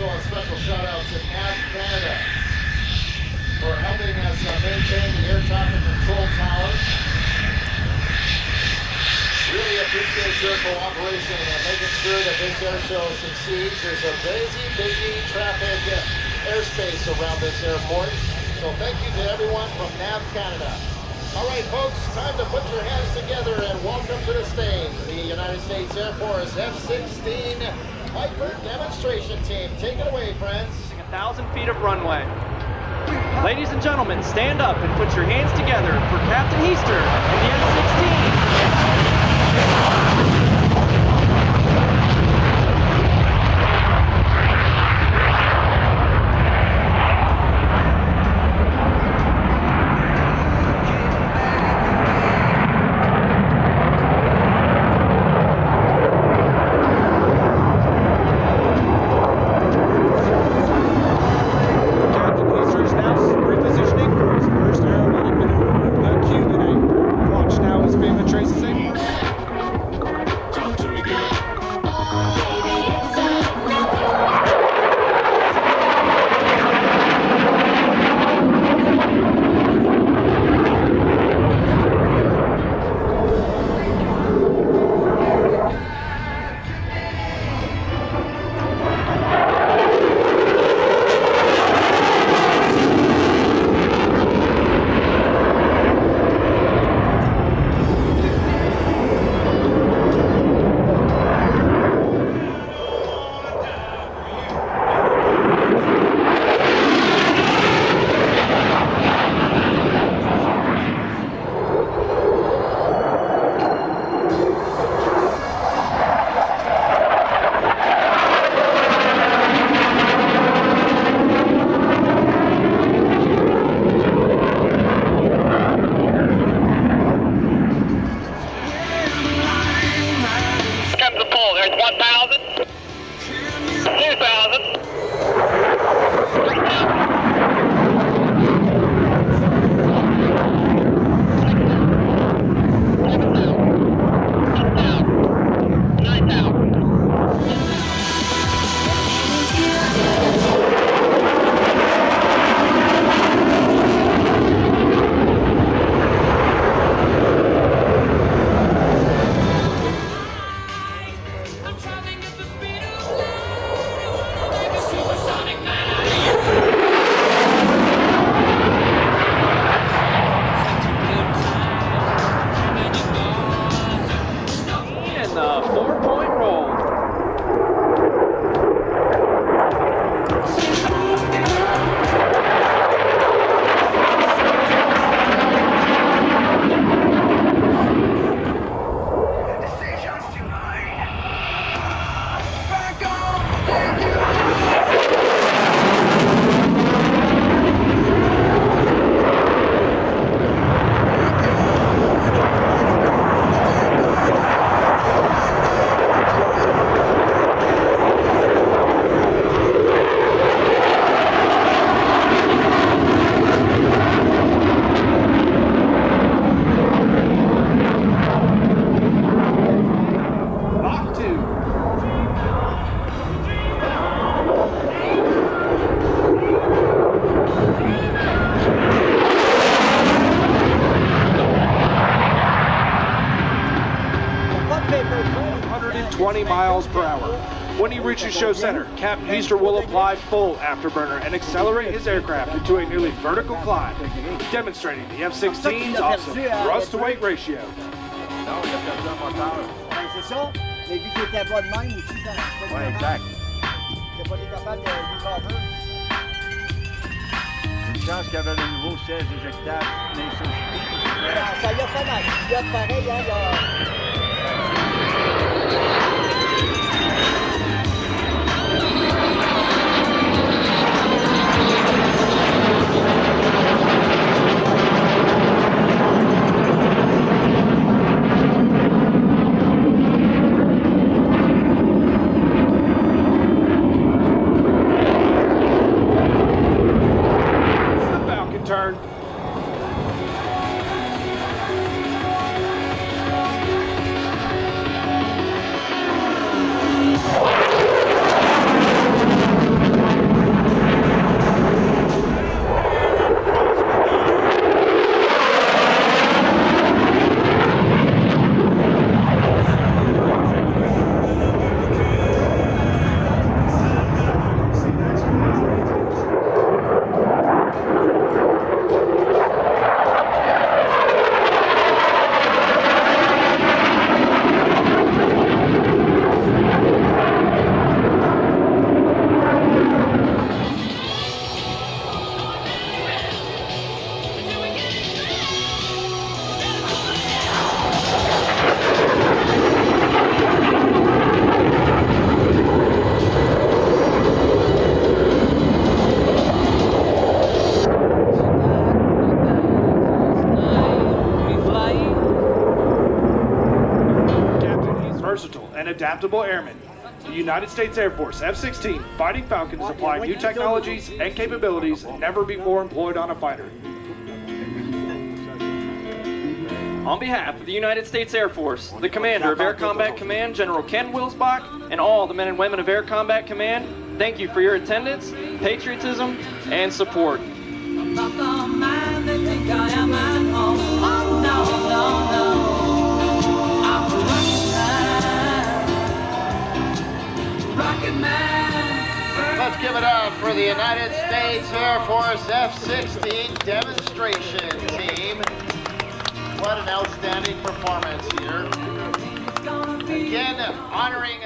Also a special shout out to Nav Canada for helping us maintain the air traffic control tower. Really appreciate your cooperation and making sure that this air show succeeds. There's a busy traffic airspace around this airport. So thank you to everyone from Nav Canada. All right, folks, time to put your hands together and welcome to the stage the United States Air Force F-16 Viper demonstration team. Take it away, friends. 1,000 feet of runway. Ladies and gentlemen, stand up and put your hands together for Captain Heaster and the F-16. There's 1,000, 2,000, 9,000. And the 4-point roll. Miles per hour. When he reaches show center, Captain Heaster will apply full afterburner and accelerate his aircraft into a nearly vertical climb, demonstrating the F-16's awesome thrust-to-weight ratio. Non, il a perdu un moteur. Ouais, c'est ça. Mais vu qu'il était bas de même aussi, ça n'a Oui, exact. Il n'a pas été capable de lui cover. Une chance qu'il y avait le nouveau siège éjectable Nation Speed. Ça y a fait mal. Il y a pareil, hein, là. Turn. adaptable airmen. The United States Air Force F-16 Fighting Falcon is applying new technologies and capabilities never before employed on a fighter. On behalf of the United States Air Force, the Commander of Air Combat Command, General Ken Wilsbach, and all the men and women of Air Combat Command, thank you for your attendance, patriotism, and support. Let's give it up for the United States Air Force F-16 demonstration team. What an outstanding performance here. Again, honoring